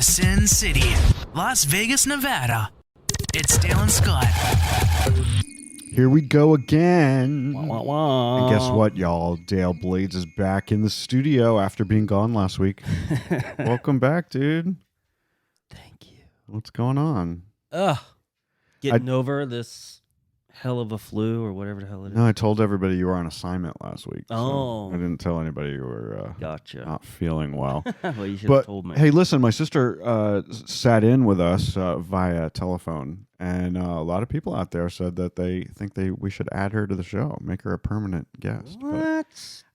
Sin City, Las Vegas, Nevada. It's Dale and Scott. Here we go again. Wah, wah, wah. And guess what, y'all? Dale Blades is back in the studio after being gone last week. Welcome back, dude. Thank you. What's going on? Getting over this hell of a flu or whatever the hell it is. No, I told everybody you were on assignment last week. Oh. So I didn't tell anybody you were Gotcha. not feeling well. Well, you should have told me. Hey, listen, my sister sat in with us via telephone, and a lot of people out there said that they think we should add her to the show, make her a permanent guest. What? But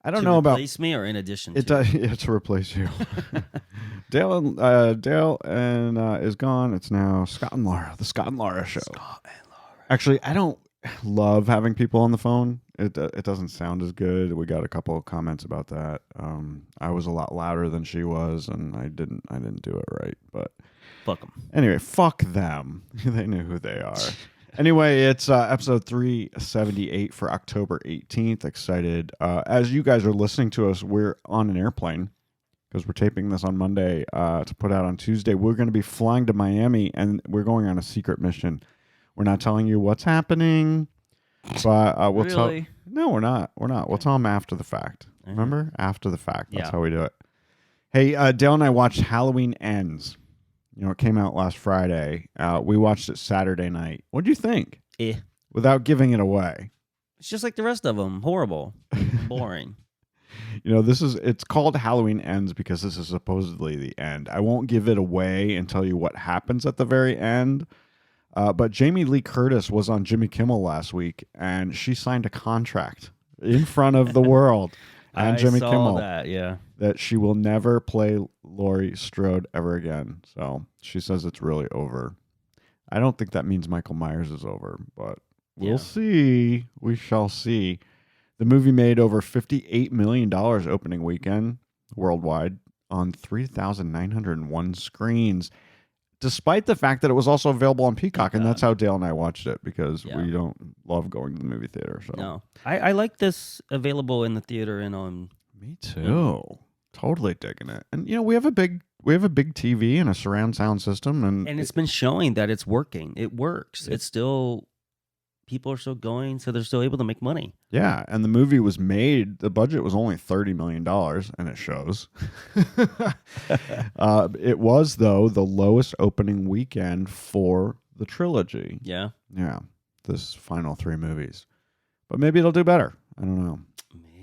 I don't know about replace me or in addition it. to? Yeah, to replace you. Dale is gone. It's now Scott and Laura, the Scott and Laura show. Scott and Laura. Actually, I don't love having people on the phone. It doesn't sound as good. We got a couple of comments about that. I was a lot louder than she was, and I didn't do it right. But Fuck them. anyway, fuck them. They knew who they are. Anyway, it's episode 378 for October 18th. Excited. As you guys are listening to us, we're on an airplane because we're taping this on Monday to put out on Tuesday. We're going to be flying to Miami, and we're going on a secret mission. We're not telling you what's happening, but we'll tell. Really? No, we're not. We're not. We'll tell them after the fact. Remember? After the fact. That's Yeah. how we do it. Hey, Dale and I watched Halloween Ends. You know, it came out last Friday. We watched it Saturday night. What do you think? Without giving it away. It's just like the rest of them. Horrible. Boring. You know, it's called Halloween Ends because this is supposedly the end. I won't give it away and tell you what happens at the very end. But Jamie Lee Curtis was on Jimmy Kimmel last week, and she signed a contract in front of the world and Jimmy Kimmel that she will never play Laurie Strode ever again. So she says it's really over. I don't think that means Michael Myers is over, but we'll see. We shall see. The movie made over $58 million opening weekend worldwide on 3,901 screens, despite the fact that it was also available on Peacock, and that's how Dale and I watched it because we don't love going to the movie theater. So no, I like this available in the theater and on. Me too. Totally digging it. And you know, we have a big TV and a surround sound system, and it's been showing that it's working. It works. It's still, people are still going, so they're still able to make money. Yeah, and the movie was made, the budget was only $30 million, and it shows. It was, though, the lowest opening weekend for the trilogy. Yeah. Yeah, this final three movies. But maybe it'll do better. I don't know.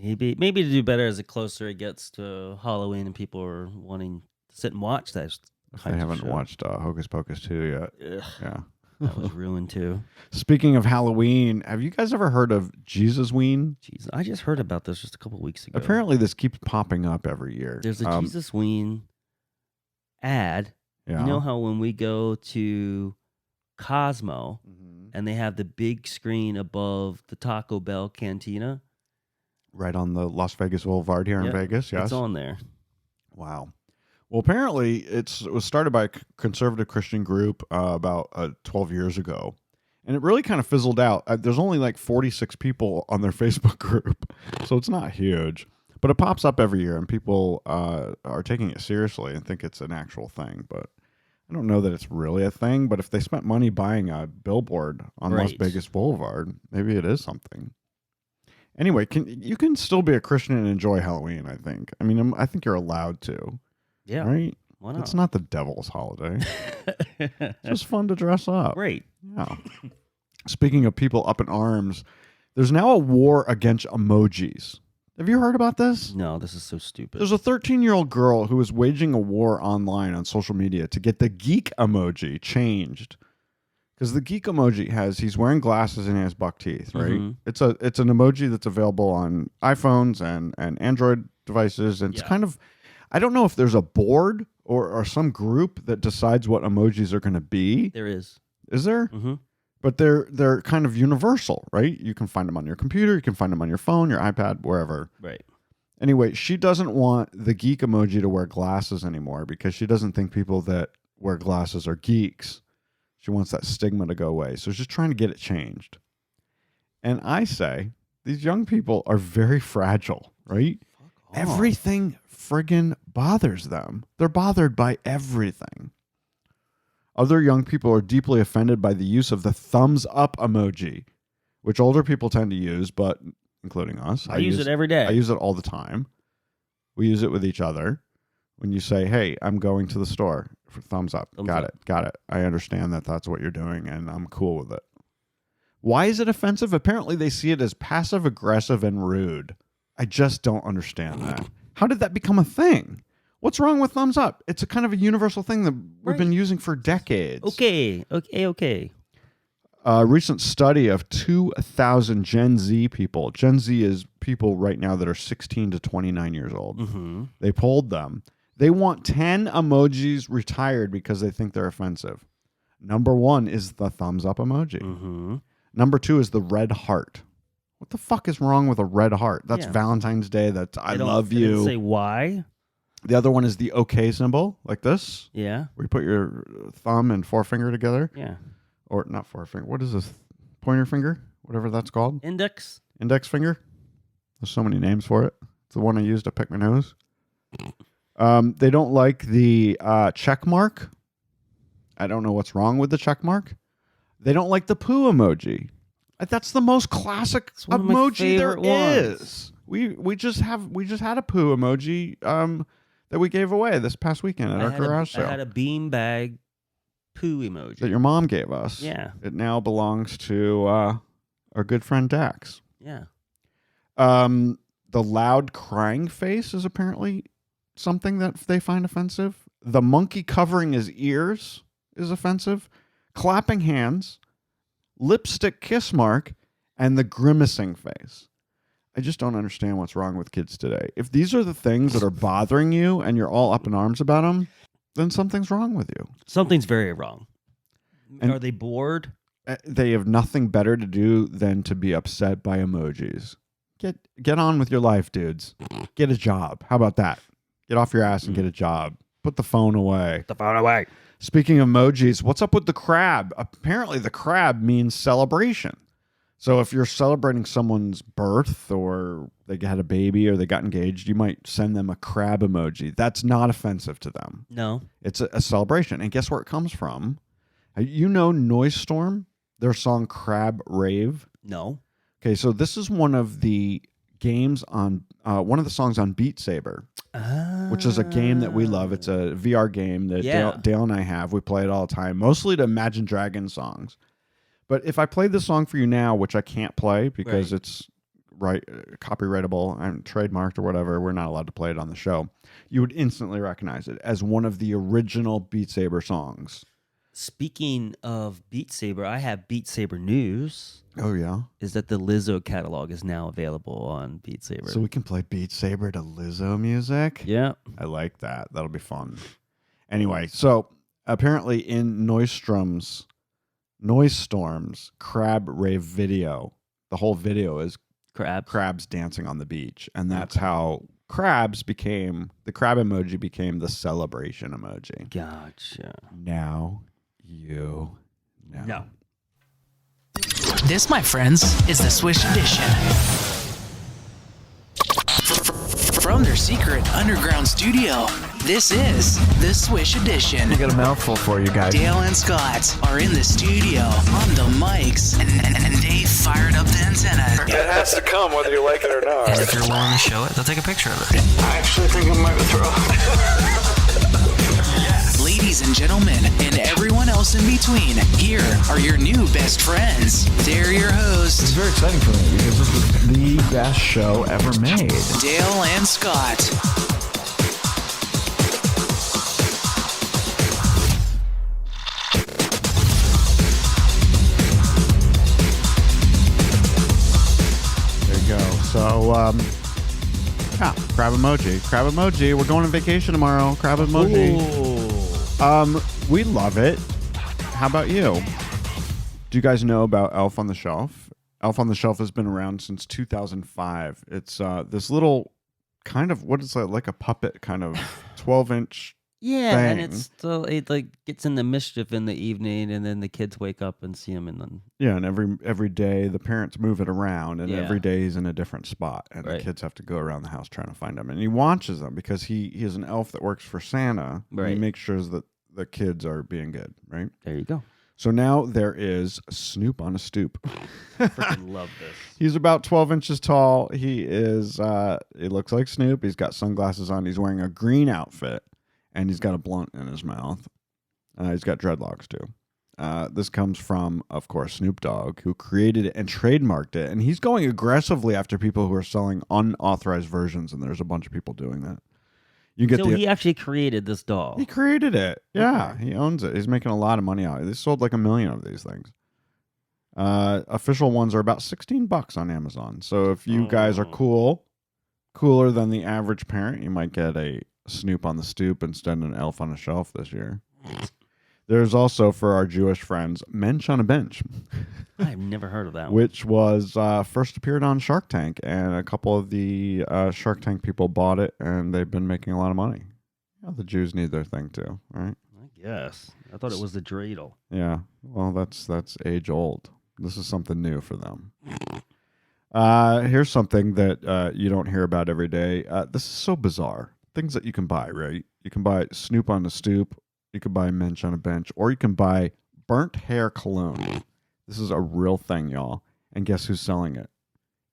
Maybe to do better as the closer it gets to Halloween and people are wanting to sit and watch that. I haven't watched Hocus Pocus 2 yet. Ugh, Yeah. that was ruined too. Speaking of Halloween, have you guys ever heard of Jesus-ween? Jeez, I just heard about this just a couple weeks ago. Apparently this keeps popping up every year. There's a Jesus-ween ad. Yeah. You know how when we go to Cosmo Mhm. and they have the big screen above the Taco Bell cantina? Right on the Las Vegas Boulevard here in Vegas, yes? It's on there. Wow. Well, apparently it was started by a conservative Christian group about 12 years ago. And it really kind of fizzled out. There's only like 46 people on their Facebook group, so it's not huge. But it pops up every year, and people are taking it seriously and think it's an actual thing. But I don't know that it's really a thing. But if they spent money buying a billboard on Las Vegas Boulevard, maybe it is something. Anyway, you can still be a Christian and enjoy Halloween, I think. I mean, I think you're allowed to. Yeah. Right? Why not? It's not the devil's holiday. It's just fun to dress up. Great. Yeah. Speaking of people up in arms, there's now a war against emojis. Have you heard about this? No, this is so stupid. There's a 13-year-old girl who is waging a war online on social media to get the geek emoji changed. Because the geek emoji he's wearing glasses and he has buck teeth, right? Mm-hmm. It's an emoji that's available on iPhones and Android devices. And it's kind of, I don't know if there's a board or some group that decides what emojis are going to be. There is. Is there? Mm-hmm. But they're kind of universal, right? You can find them on your computer, you can find them on your phone, your iPad, wherever. Right. Anyway, she doesn't want the geek emoji to wear glasses anymore because she doesn't think people that wear glasses are geeks. She wants that stigma to go away. So she's trying to get it changed. And I say, these young people are very fragile, right? Everything friggin' bothers them. They're bothered by everything. Other young people are deeply offended by the use of the thumbs up emoji, which older people tend to use, but including us. I use it every day. I use it all the time. We use it with each other. When you say, hey, I'm going to the store, for thumbs up. Got it. I understand that that's what you're doing, and I'm cool with it. Why is it offensive? Apparently, they see it as passive-aggressive and rude. I just don't understand that. How did that become a thing? What's wrong with thumbs up? It's a kind of a universal thing that we've been using for decades. Okay. A recent study of 2,000 Gen Z people. Gen Z is people right now that are 16 to 29 years old. Mm-hmm. They polled them. They want 10 emojis retired because they think they're offensive. Number 1 is the thumbs up emoji. Mm-hmm. Number 2 is the red heart. What the fuck is wrong with a red heart? That's Valentine's Day. That's I love you. They didn't say why. The other one is the OK symbol, like this. Yeah. Where you put your thumb and forefinger together. Yeah. Or not forefinger. What is this? Pointer finger? Whatever that's called. Index finger. There's so many names for it. It's the one I used to pick my nose. They don't like the check mark. I don't know what's wrong with the check mark. They don't like the poo emoji. That's the most classic emoji there is. We just had a poo emoji that we gave away this past weekend at our garage sale. I had a beanbag poo emoji that your mom gave us. Yeah. It now belongs to our good friend Dax. Yeah. The loud crying face is apparently something that they find offensive. The monkey covering his ears is offensive. Clapping hands, lipstick kiss mark, and the grimacing face. I just don't understand what's wrong with kids today. If these are the things that are bothering you and you're all up in arms about them, then something's wrong with you. Something's very wrong. And are they bored? They have nothing better to do than to be upset by emojis. Get on with your life, dudes. Get a job. How about that? Get off your ass and get a job. Put the phone away. Speaking of emojis, what's up with the crab? Apparently the crab means celebration. So if you're celebrating someone's birth or they had a baby or they got engaged, you might send them a crab emoji. That's not offensive to them. No. It's a celebration. And guess where it comes from? You know Noise Storm? Their song Crab Rave? No. Okay, so this is one of the games on one of the songs on Beat Saber, which is a game that we love. It's a VR game that Dale and I have. We play it all the time, mostly to Imagine Dragons songs. But if I played this song for you now, which I can't play because it's copyrightable and trademarked or whatever, we're not allowed to play it on the show, you would instantly recognize it as one of the original Beat Saber songs. Speaking of Beat Saber, I have Beat Saber news. Oh, yeah? Is that the Lizzo catalog is now available on Beat Saber. So we can play Beat Saber to Lizzo music? Yeah. I like that. That'll be fun. Anyway, so apparently in Noise Storm's Crab Rave video, the whole video is crabs dancing on the beach. And that's how the crab emoji became the celebration emoji. Gotcha. Now you know. No. This, my friends, is the Swish Edition. From their secret underground studio, this is the Swish Edition. I got a mouthful for you guys. Dale and Scott are in the studio on the mics, and they fired up the antenna. It has to come whether you like it or not. And if you're willing to show it, they'll take a picture of it. I actually think I might throw. Ladies and gentlemen, and everyone else in between, here are your new best friends. They're your It's hosts, very exciting for me because this is the best show ever made. Dale and Scott. There you go. So, crab emoji. We're going on vacation tomorrow. Crab emoji. Ooh. We love it. How about you? Do you guys know about Elf on the Shelf? Elf on the Shelf has been around since 2005. It's this little kind of, what is that, like a puppet kind of 12-inch Yeah, and thing. it's still it like gets into mischief in the evening, and then the kids wake up and see him, and then Yeah, and every day the parents move it around, and Yeah. every day he's in a different spot, and the kids have to go around the house trying to find him. And he watches them because he is an elf that works for Santa. And he Right. makes sure that the kids are being good, right? There you go. So now there is Snoop on a stoop. Freaking love this. He's about 12 inches tall. He is, it looks like Snoop. He's got sunglasses on. He's wearing a green outfit, and he's got a blunt in his mouth. He's got dreadlocks, too. This comes from, of course, Snoop Dogg, who created it and trademarked it. And he's going aggressively after people who are selling unauthorized versions, and there's a bunch of people doing that. You get He actually created this doll. He created it. Yeah, he owns it. He's making a lot of money out of it. They sold like 1 million of these things. Official ones are about $16 on Amazon. So if you guys are cooler than the average parent, you might get a Snoop on the stoop instead of an elf on a shelf this year. There's also, for our Jewish friends, Mensch on a Bench. I've never heard of that one. Which was first appeared on Shark Tank, and a couple of the Shark Tank people bought it, and they've been making a lot of money. Yeah, the Jews need their thing too, right? I guess. I thought it was the dreidel. Yeah, well, that's age old. This is something new for them. Here's something that you don't hear about every day. This is so bizarre. Things that you can buy, right? You can buy Snoop on the stoop. You can buy Mensch on a bench, or you can buy burnt hair cologne. This is a real thing, y'all. And guess who's selling it?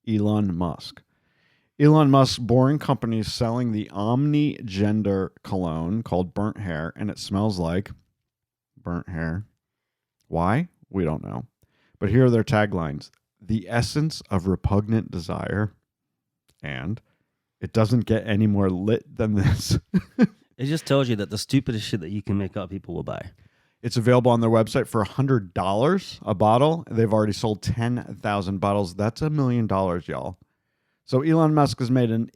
Elon Musk. Elon Musk's boring company is selling the omni-gender cologne called Burnt Hair, and it smells like burnt hair. Why? We don't know. But here are their taglines. The essence of repugnant desire. And it doesn't get any more lit than this. It just tells you that the stupidest shit that you can make up, people will buy. It's available on their website for $100 a bottle. They've already sold 10,000 bottles. That's $1 million, y'all. So Elon Musk has made $1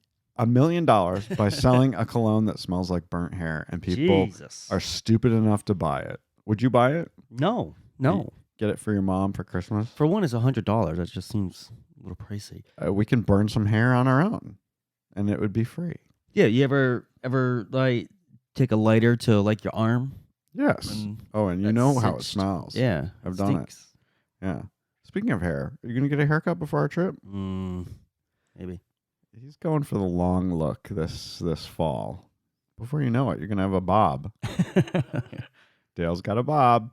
million by selling a cologne that smells like burnt hair, and people are stupid enough to buy it. Would you buy it? No. Get it for your mom for Christmas? For one, it's $100. That just seems a little pricey. We can burn some hair on our own, and it would be free. Yeah, you ever like take a lighter to like your arm? Yes. And you know how it smells. Yeah. I've done it. Yeah. Speaking of hair, are you going to get a haircut before our trip? Maybe. He's going for the long look this fall. Before you know it, you're going to have a bob. Dale's got a bob.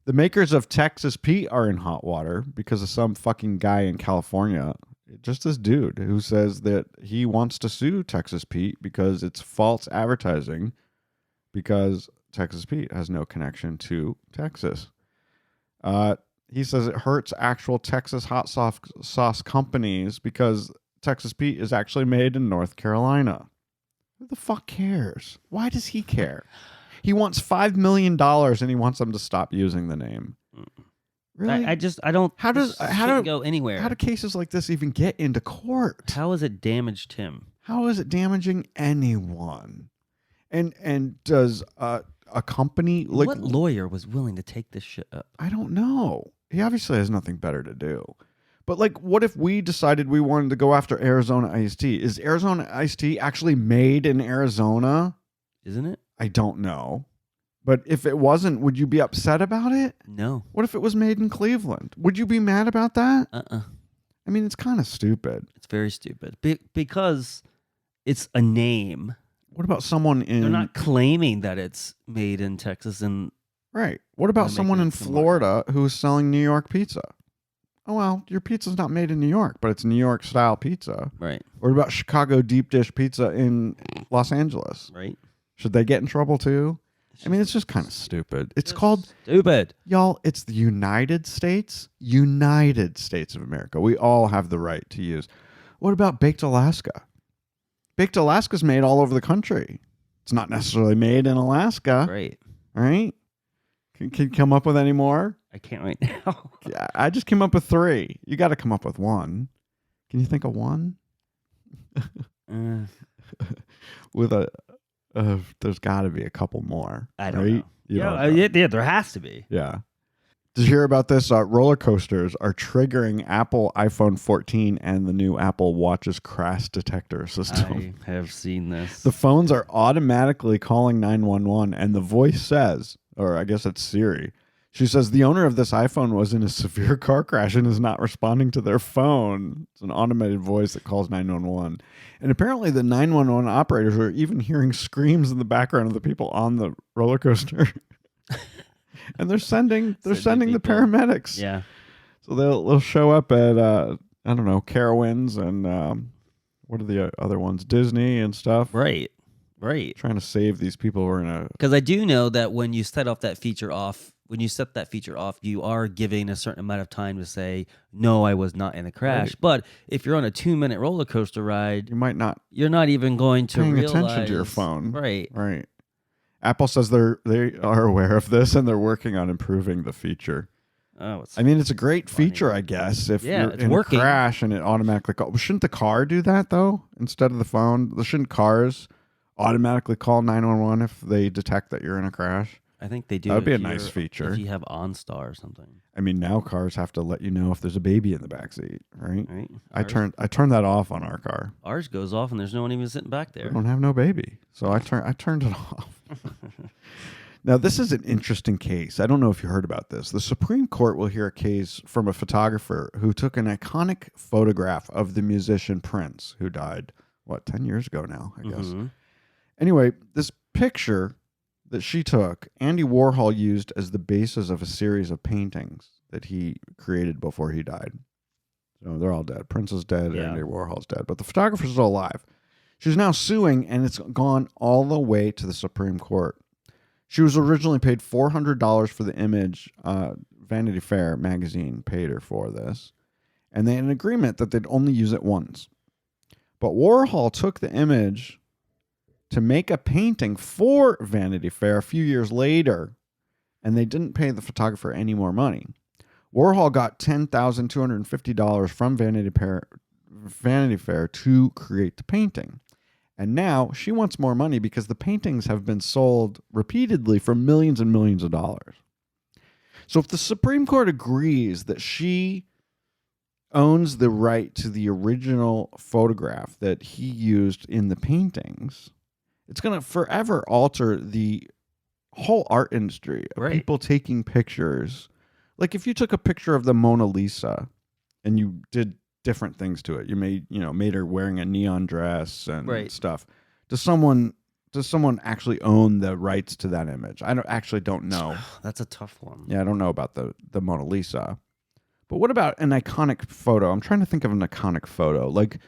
The makers of Texas Pete are in hot water because of some fucking guy in California, just this dude who says that he wants to sue Texas Pete because it's false advertising because Texas Pete has no connection to Texas. He says it hurts actual Texas hot sauce companies because Texas Pete is actually made in North Carolina. Who the fuck cares? Why does he care? He wants $5 million and he wants them to stop using the name. Really? I don't. How do go anywhere? How do cases like this even get into court? How has it damaged him? How is it damaging anyone? And does a company like what lawyer was willing to take this shit up? I don't know. He obviously has nothing better to do. But like, what if we decided we wanted to go after Arizona iced tea? Is Arizona iced tea actually made in Arizona? Isn't it? I don't know. But if it wasn't, would you be upset about it? No. What if it was made in Cleveland? Would you be mad about that? I mean, it's kind of stupid. It's very stupid. Because it's a name. What about someone in... They're not claiming that it's made in Texas. Right. What about someone in Florida who's selling New York pizza? Oh, well, your pizza's not made in New York, but it's New York-style pizza. Right. What about Chicago deep dish pizza in Los Angeles? Right. Should they get in trouble too? I mean, it's just kind of stupid. It's called... Stupid. Y'all, it's the United States of America. We all have the right to use. What about Baked Alaska? Baked Alaska's made all over the country. It's not necessarily made in Alaska. Right. Right? Can you come up with any more? I can't right now. Yeah, I just came up with 3. You got to come up with 1. Can you think of 1? With a... there's got to be a couple more. I don't know. Yeah, there has to be. Yeah. Did you hear about this? Roller coasters are triggering Apple iPhone 14 and the new Apple Watch's crash detector system. I have seen this. The phones are automatically calling 911, and the voice says, or I guess it's Siri, She says the owner of this iPhone was in a severe car crash and is not responding to their phone. It's an automated voice that calls 911. And apparently the 911 operators are even hearing screams in the background of the people on the roller coaster. And they're sending the paramedics. Yeah. So they'll show up at I don't know, Carowinds and what are the other ones? Disney and stuff. Right. Trying to save these people who are in a... Because I do know that when you set that feature off, you are giving a certain amount of time to say, no, I was not in a crash. Right. But if you're on a 2-minute roller coaster ride, you're not even going to paying realize... attention to your phone. Right. Apple says they are aware of this and they're working on improving the feature. Oh, it's a great feature, I guess. If you're in a crash and it automatically calls. Shouldn't the car do that, though, instead of the phone? Shouldn't cars automatically call 911 if they detect that you're in a crash? I think they do. That would be a nice feature. If you have OnStar or something. Now cars have to let you know if there's a baby in the backseat, right? Right. I turned that off on our car. Ours goes off and there's no one even sitting back there. We don't have no baby, so I turned it off. Now, this is an interesting case. I don't know if you heard about this. The Supreme Court will hear a case from a photographer who took an iconic photograph of the musician Prince, who died, 10 years ago now, I guess. Mm-hmm. Anyway, this picture that she took, Andy Warhol used as the basis of a series of paintings that he created before he died. So they're all dead. Prince is dead, Yeah. Andy Warhol's dead, but the photographer's still alive. She's now suing, and it's gone all the way to the Supreme Court. She was originally paid $400 for the image. Vanity Fair magazine paid her for this. And they had an agreement that they'd only use it once. But Warhol took the image to make a painting for Vanity Fair a few years later, and they didn't pay the photographer any more money. Warhol got $10,250 from Vanity Fair to create the painting. And now she wants more money because the paintings have been sold repeatedly for millions and millions of dollars. So if the Supreme Court agrees that she owns the right to the original photograph that he used in the paintings, it's going to forever alter the whole art industry of people taking pictures. Like if you took a picture of the Mona Lisa and you did different things to it. You made her wearing a neon dress and stuff. Does someone actually own the rights to that image? I don't know. That's a tough one. Yeah, I don't know about the Mona Lisa. But what about an iconic photo? I'm trying to think of an iconic photo. Like,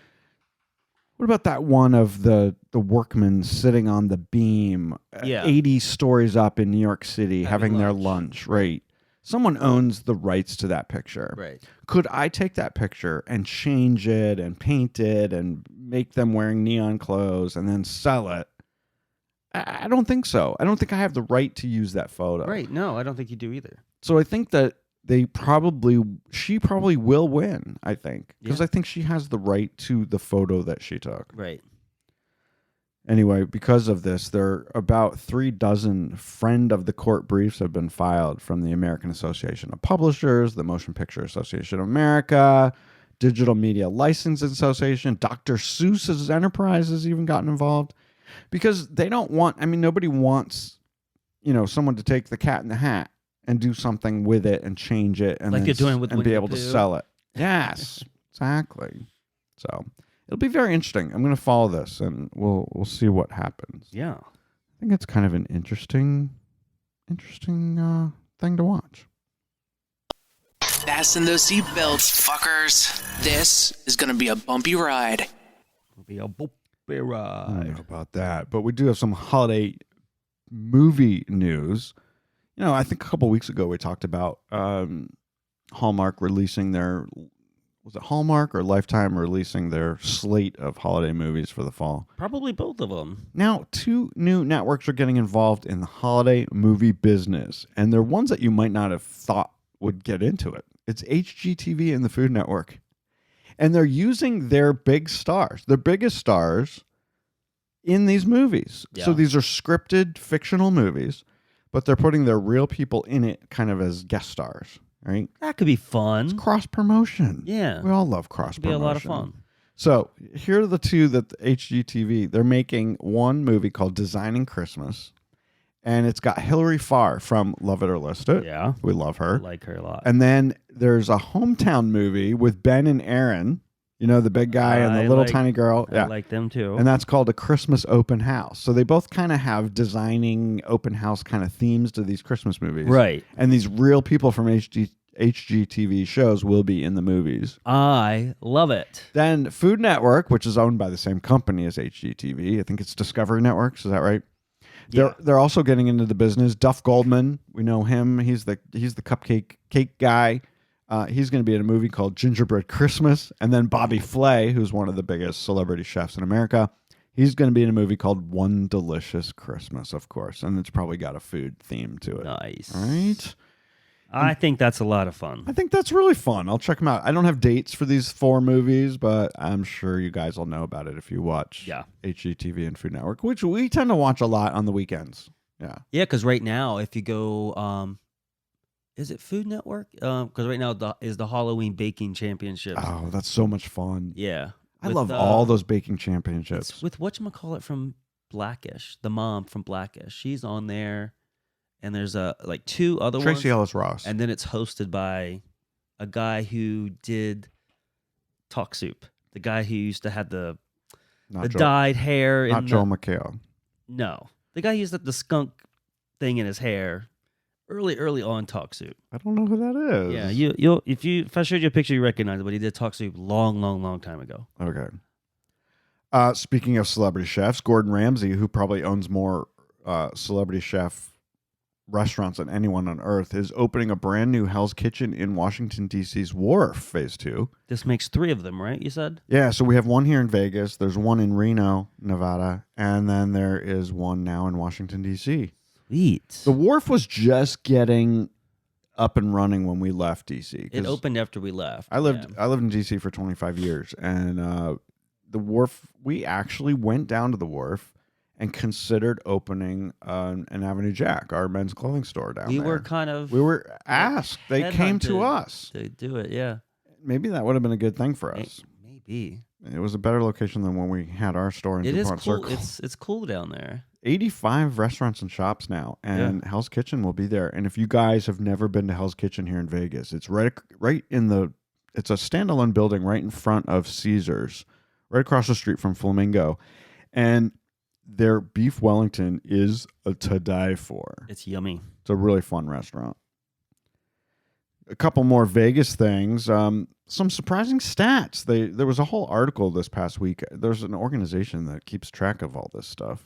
what about that one of the workmen sitting on the beam, 80 stories up in New York City, having their lunch, right? Someone owns the rights to that picture. Right. Could I take that picture and change it and paint it and make them wearing neon clothes and then sell it? I don't think so. I don't think I have the right to use that photo. Right. No, I don't think you do either. So I think that she probably will win, I think. Because I think she has the right to the photo that she took. Right. Anyway, because of this, there are about 36 friend of the court briefs have been filed from the American Association of Publishers, the Motion Picture Association of America, Digital Media Licensing Association, Dr. Seuss's Enterprise has even gotten involved because they don't want, nobody wants, someone to take the Cat in the Hat and do something with it and change it and like you're doing with and be able to sell it. Yes, exactly. So it'll be very interesting. I'm going to follow this, and we'll see what happens. Yeah, I think it's kind of an interesting thing to watch. Fasten those seatbelts, fuckers. This is going to be a bumpy ride. It'll be a bumpy I don't ride. know about that, but we do have some holiday movie news. I think a couple weeks ago we talked about Hallmark releasing their... Was it Hallmark or Lifetime releasing their slate of holiday movies for the fall? Probably both of them. Now, 2 new networks are getting involved in the holiday movie business, and they're ones that you might not have thought would get into it. It's HGTV and the Food Network. And they're using their biggest stars in these movies. Yeah. So these are scripted, fictional movies, but they're putting their real people in it kind of as guest stars. Right? That could be fun. It's cross promotion. Yeah. We all love cross promotion. Be a lot of fun. So here are the 2 that the HGTV, they're making one movie called Designing Christmas, and it's got Hilary Farr from Love It or List It. Yeah. We love I her. like her a lot. And then there's a hometown movie with Ben and Aaron. You know, the big guy and the little tiny girl. I like them too. And that's called A Christmas Open House. So they both kind of have designing open house kind of themes to these Christmas movies. Right. And these real people from HGTV shows will be in the movies. I love it. Then Food Network, which is owned by the same company as HGTV. I think it's Discovery Networks. Is that right? Yeah. They're also getting into the business. Duff Goldman, we know him. He's the cupcake guy. He's going to be in a movie called Gingerbread Christmas. And then Bobby Flay, who's one of the biggest celebrity chefs in America, he's going to be in a movie called One Delicious Christmas, of course. And it's probably got a food theme to it. Nice. All right? I think that's a lot of fun. I think that's really fun. I'll check them out. I don't have dates for these 4 movies, but I'm sure you guys will know about it if you watch HGTV and Food Network, which we tend to watch a lot on the weekends. Yeah. Yeah, because right now, if you go, is it Food Network? Because right now is the Halloween Baking Championships. Oh, that's so much fun. Yeah. I love all those baking championships. With whatchamacallit from Blackish, the mom from Blackish. She's on there. And there's like 2 other ones. Tracy Ellis Ross. And then it's hosted by a guy who did Talk Soup. The guy who used to have the dyed hair. Not Joel McHale. No. The guy who used the skunk thing in his hair early on Talk Soup. I don't know who that is. Yeah, if I showed you a picture, you recognize it, but he did Talk Soup long time ago. Okay. Speaking of celebrity chefs, Gordon Ramsay, who probably owns more celebrity chef restaurants than anyone on earth, is opening a brand new Hell's Kitchen in Washington, D.C.'s Wharf, Phase 2. This makes 3 of them, right? You said? Yeah, so we have one here in Vegas. There's one in Reno, Nevada. And then there is one now in Washington, D.C. Sweet. The Wharf was just getting up and running when we left D.C. It opened after we left. I lived in D.C. for 25 years. And the Wharf, we actually went down to the Wharf and considered opening an Avenue Jack, our men's clothing store down there. We were asked. They came to us. To do it, yeah. Maybe that would have been a good thing for us. Maybe. It was a better location than when we had our store in It is DuPont cool. Circle. It's cool down there. 85 restaurants and shops now, and Hell's Kitchen will be there. And if you guys have never been to Hell's Kitchen here in Vegas, it's right in the. It's a standalone building right in front of Caesars, right across the street from Flamingo, and their beef Wellington is to die for. It's yummy. It's a really fun restaurant. A couple more Vegas things. Some surprising stats. There was a whole article this past week. There's an organization that keeps track of all this stuff.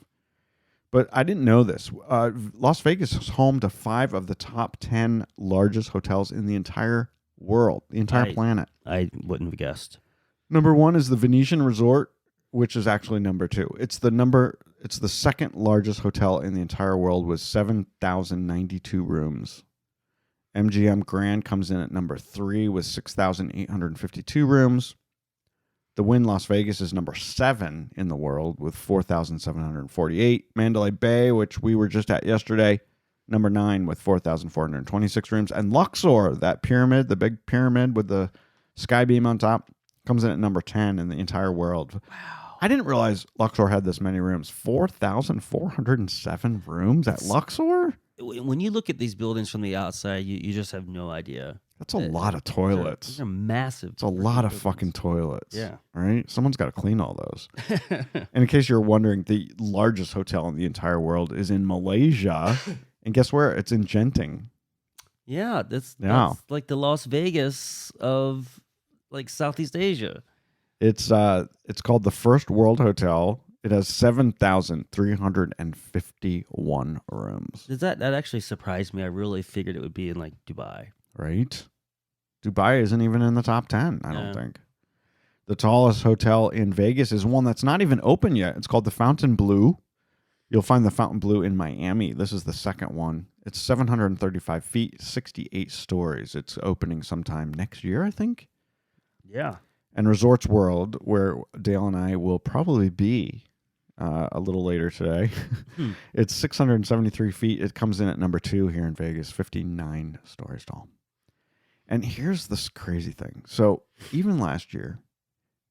But I didn't know this. Las Vegas is home to 5 of the top 10 largest hotels in the entire world, the entire planet. I wouldn't have guessed. Number 1 is the Venetian Resort, which is actually number 2. It's the second largest hotel in the entire world with 7,092 rooms. MGM Grand comes in at number 3 with 6,852 rooms. The Wynn Las Vegas is number 7 in the world with 4,748. Mandalay Bay, which we were just at yesterday, number 9 with 4,426 rooms. And Luxor, that pyramid, the big pyramid with the sky beam on top, comes in at number 10 in the entire world. Wow. I didn't realize Luxor had this many rooms. 4,407 rooms at Luxor? When you look at these buildings from the outside, you just have no idea. That's a lot of toilets. These are massive. It's a lot of fucking toilets. Yeah. All right? Someone's got to clean all those. And in case you're wondering, the largest hotel in the entire world is in Malaysia. And guess where? It's in Genting. Yeah, that's like the Las Vegas of like Southeast Asia. It's called the First World Hotel. It has 7,351 rooms. That actually surprised me. I really figured it would be in like Dubai. Right? Dubai isn't even in the top 10, I don't think. The tallest hotel in Vegas is one that's not even open yet. It's called the Fountain Blue. You'll find the Fountain Blue in Miami. This is the second one. It's 735 feet, 68 stories. It's opening sometime next year, I think. Yeah. And Resorts World, where Dale and I will probably be a little later today. It's 673 feet. It comes in at number 2 here in Vegas, 59 stories tall. And here's this crazy thing. So even last year,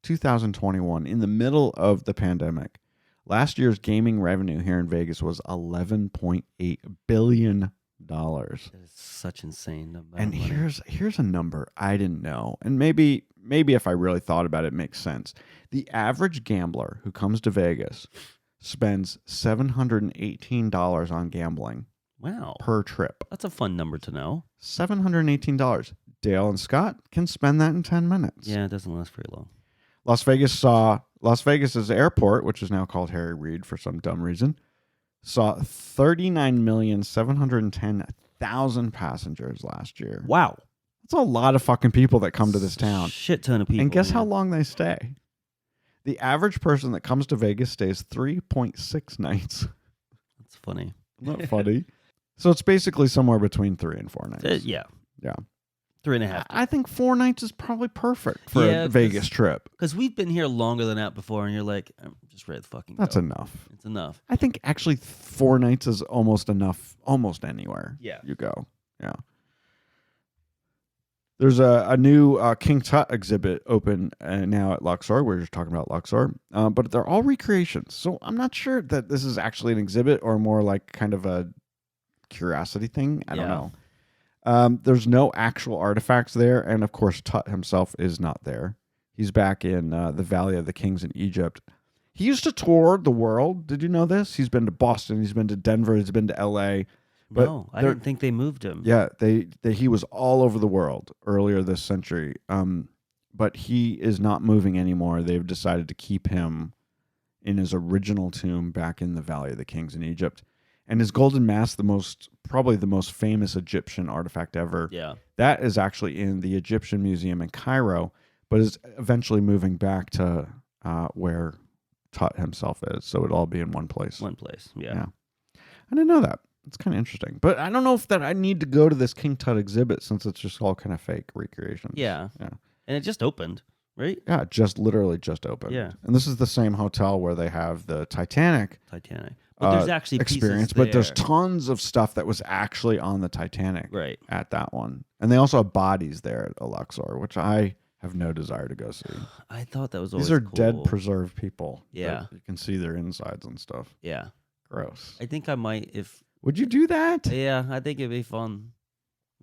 2021, in the middle of the pandemic, Last year's gaming revenue here in Vegas was $11.8 billion. That is such insane amount And of money. here's a number I didn't know, and maybe if I really thought about it, it makes sense. The average gambler who comes to Vegas spends $718 on gambling Wow. per trip. That's a fun number to know. $718. Dale and Scott can spend that in 10 minutes. Yeah, it doesn't last very long. Las Vegas's airport, which is now called Harry Reid for some dumb reason, saw 39,710,000 passengers last year. Wow. That's a lot of fucking people that come to this town. Shit ton of people. And guess how man. long they stay? The average person that comes to Vegas stays 3.6 nights. That's funny. Isn't that funny? So it's basically somewhere between 3 and 4 nights. Yeah. Yeah. 3.5. I think 4 nights is probably perfect for a Vegas trip. Because we've been here longer than that before, and you're like, I'm just ready to fucking go. That's enough. It's enough. I think actually 4 nights is almost enough, almost anywhere you go. Yeah. There's a new King Tut exhibit open now at Luxor. We were just talking about Luxor. But they're all recreations. So I'm not sure that this is actually an exhibit or more like kind of a curiosity thing. I don't know. There's no actual artifacts there. And, of course, Tut himself is not there. He's back in the Valley of the Kings in Egypt. He used to tour the world. Did you know this? He's been to Boston. He's been to Denver. He's been to L.A. But no, I didn't think they moved him. Yeah, he was all over the world earlier this century. But he is not moving anymore. They've decided to keep him in his original tomb back in the Valley of the Kings in Egypt. And his golden mask, probably the most famous Egyptian artifact ever. Yeah. That is actually in the Egyptian Museum in Cairo, but is eventually moving back to where Tut himself is. So it'll all be in one place. One place, yeah. I didn't know that. It's kind of interesting. But I don't know if that I need to go to this King Tut exhibit since it's just all kind of fake recreations. Yeah. And it just opened, right? Yeah, literally just opened. Yeah. And this is the same hotel where they have the Titanic. But there's actually experience, but there's tons of stuff that was actually on the Titanic at that one. And they also have bodies there at Luxor, which I have no desire to go see. I thought that was always These are cool. dead preserved people. Yeah. You can see their insides and stuff. Yeah. Gross. I think I might if... Would you do that? Yeah, I think it'd be fun.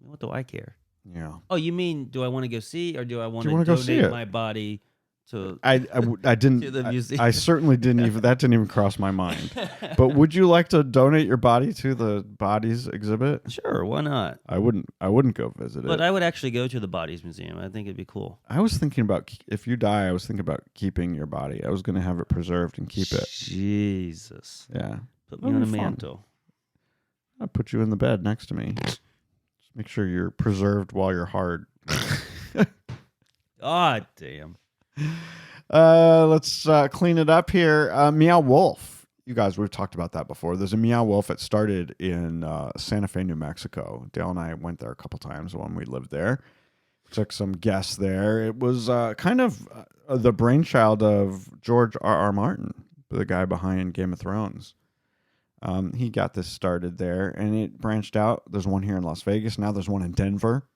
What do I care? Yeah. Oh, you mean do I want to go see or do I want you to go see donate it? my body to I didn't to the museum? I certainly didn't even that didn't even cross my mind. But would you like to donate your body to the bodies exhibit? Sure, why not? I wouldn't go visit it. But I would actually go to the bodies museum. I think it'd be cool. I was thinking about if you die, I was thinking about keeping your body. I was going to have it preserved and keep it. Jesus. Yeah. Put me on a mantle. I'll put you in the bed next to me. Just make sure you're preserved while you're hard. God damn. Let's clean it up here. Meow Wolf. You guys, we've talked about that before. There's a Meow Wolf that started in Santa Fe, New Mexico. Dale and I went there a couple times when we lived there. Took some guests there. It was kind of the brainchild of George R.R. Martin, the guy behind Game of Thrones. He got this started there, and it branched out. There's one here in Las Vegas. Now there's one in Denver.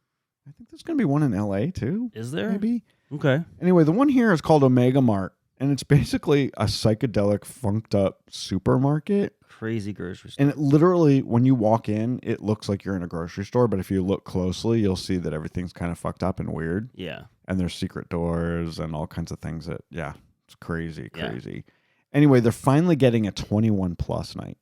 I think there's going to be one in L.A. too. Is there? Maybe. Okay. Anyway, the one here is called Omega Mart, and it's basically a psychedelic, funked up supermarket. Crazy grocery store. And it literally, when you walk in, it looks like you're in a grocery store, but if you look closely, you'll see that everything's kind of fucked up and weird. Yeah. And there's secret doors and all kinds of things that, it's crazy. Anyway, they're finally getting a 21 plus night.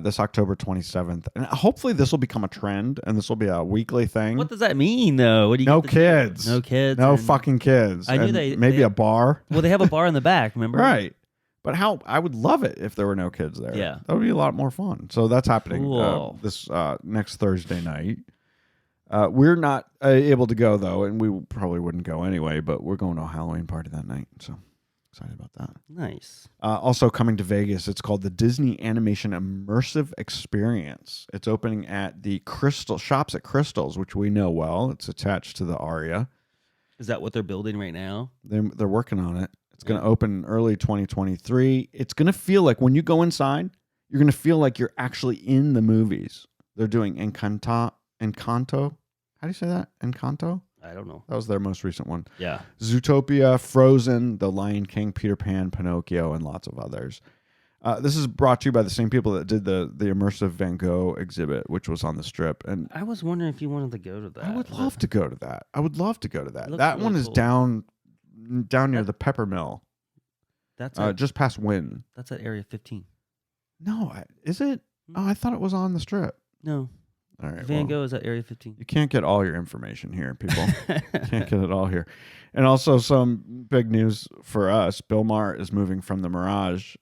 This October 27th. And hopefully this will become a trend and this will be a weekly thing. What does that mean, though? What do you No kids. No kids. No fucking kids. I knew and maybe a bar. Well, they have a bar in the back, remember? Right. But I would love it if there were no kids there. Yeah. That would be a lot more fun. So that's happening Cool. this next Thursday night. We're not able to go, though, and we probably wouldn't go anyway, but we're going to a Halloween party that night. So excited about that. Nice. Also coming to Vegas, it's called the Disney Animation Immersive Experience. It's opening at the Shops at Crystals, which we know well. It's attached to the Aria. Is that what they're building right now? They're working on it. It's going to open early 2023. It's going to feel like when you go inside, you're going to feel like you're actually in the movies. They're doing Encanto. How do you say that? Encanto? I don't know. That was their most recent one. Yeah. Zootopia, Frozen, The Lion King, Peter Pan, Pinocchio, and lots of others. This is brought to you by the same people that did the immersive Van Gogh exhibit, which was on the Strip. And I was wondering if you wanted to go to that. I would love to go to that. Looks That really one is cool. down near the Pepper Mill, That's just past Wynn. that's at Area 15. No, is it? Oh, I thought it was on the Strip. No, All right, Van well, Gogh is at Area 15. you can't get all your information here, people. Can't get it all here. And also some big news for us. Bill Maher is moving from the Mirage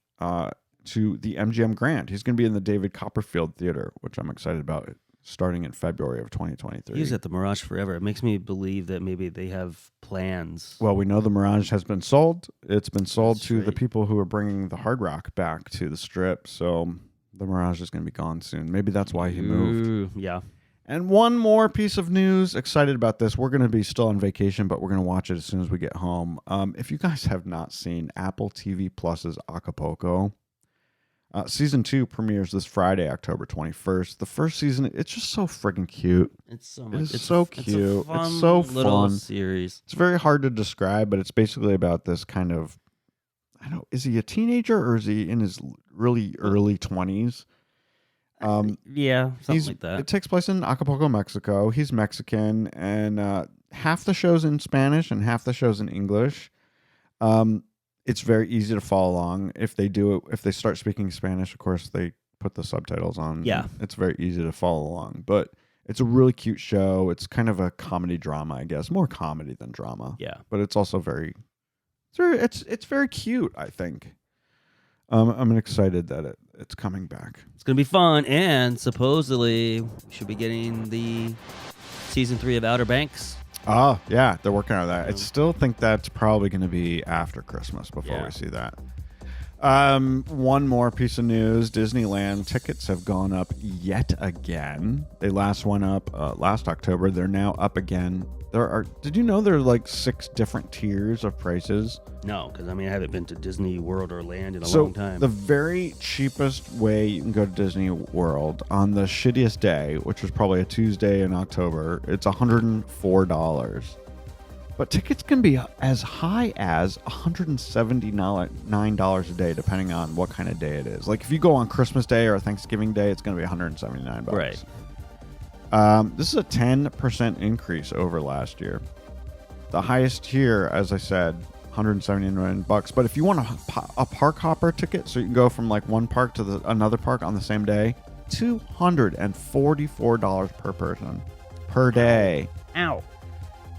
to the MGM Grand. He's going to be in the David Copperfield Theater, which I'm excited about, starting in February of 2023. He was at the Mirage forever. It makes me believe that maybe they have plans. Well, we know the Mirage has been sold. It's been sold That's to the right. people who are bringing the Hard Rock back to the Strip. So the Mirage is going to be gone soon. Maybe that's why he moved. Ooh, yeah. And one more piece of news. Excited about this. We're going to be still on vacation, but we're going to watch it as soon as we get home. If you guys have not seen Apple TV Plus's Acapulco, season 2 premieres this Friday, October 21st. The first season, it's just so friggin' cute. It's so It much. is It's so It's cute. a It's fun so little fun. series. It's very hard to describe, but it's basically about this kind of, I don't know, is he a teenager or is he in his really early 20s? Yeah, something like It that. takes place in Acapulco, Mexico. He's Mexican, and half the show's in Spanish and half the show's in English. It's very easy to follow along. If they start speaking Spanish, of course, they put the subtitles on. Yeah. It's very easy to follow along. But it's a really cute show. It's kind of a comedy drama, I guess. More comedy than drama. Yeah. But it's also it's very cute, I think. I'm excited that it's coming back. It's going to be fun, and supposedly we should be getting the season 3 of Outer Banks. Oh, yeah, they're working on that. I still think that's probably going to be after Christmas before Yeah. we see that. One more piece of news. Disneyland tickets have gone up yet again. They last went up last October. They're now up again. Did you know there are like 6 different tiers of prices? No, because I haven't been to Disney World or Land in a So long time. the very cheapest way you can go to Disney World on the shittiest day, which was probably a Tuesday in October, it's $104. But tickets can be as high as $179 a day, depending on what kind of day it is. Like if you go on Christmas Day or Thanksgiving Day, it's going to be $179. Right. This is a 10% increase over last year. The highest tier, as I said, $179. But if you want a park hopper ticket, so you can go from like one park to another park on the same day, $244 per person per day. Ow.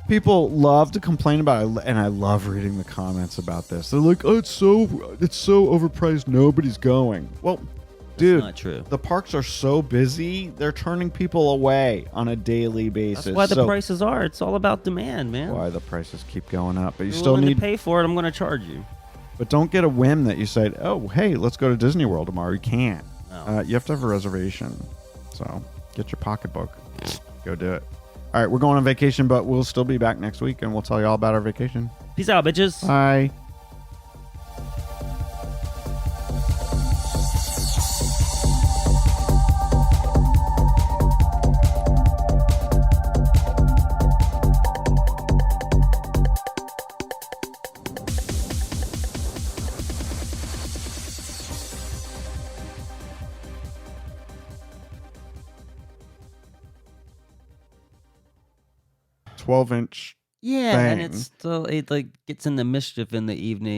People love to complain about it, and I love reading the comments about this. They're like, "Oh, it's so overpriced. Nobody's going." Well, dude, Not true. the parks are so busy. They're turning people away on a daily basis. That's why the prices are. It's all about demand, man. Why the prices keep going up, but you You're still willing need to pay for it. I'm going to charge you. But don't get a whim that you said, "Oh, hey, let's go to Disney World tomorrow." You can't. No. You have to have a reservation. So get your pocketbook. Go do it. All right, we're going on vacation, but we'll still be back next week, and we'll tell you all about our vacation. Peace out, bitches. Bye. $12-inch Yeah, and thing. it's still, it like gets into mischief in the evening.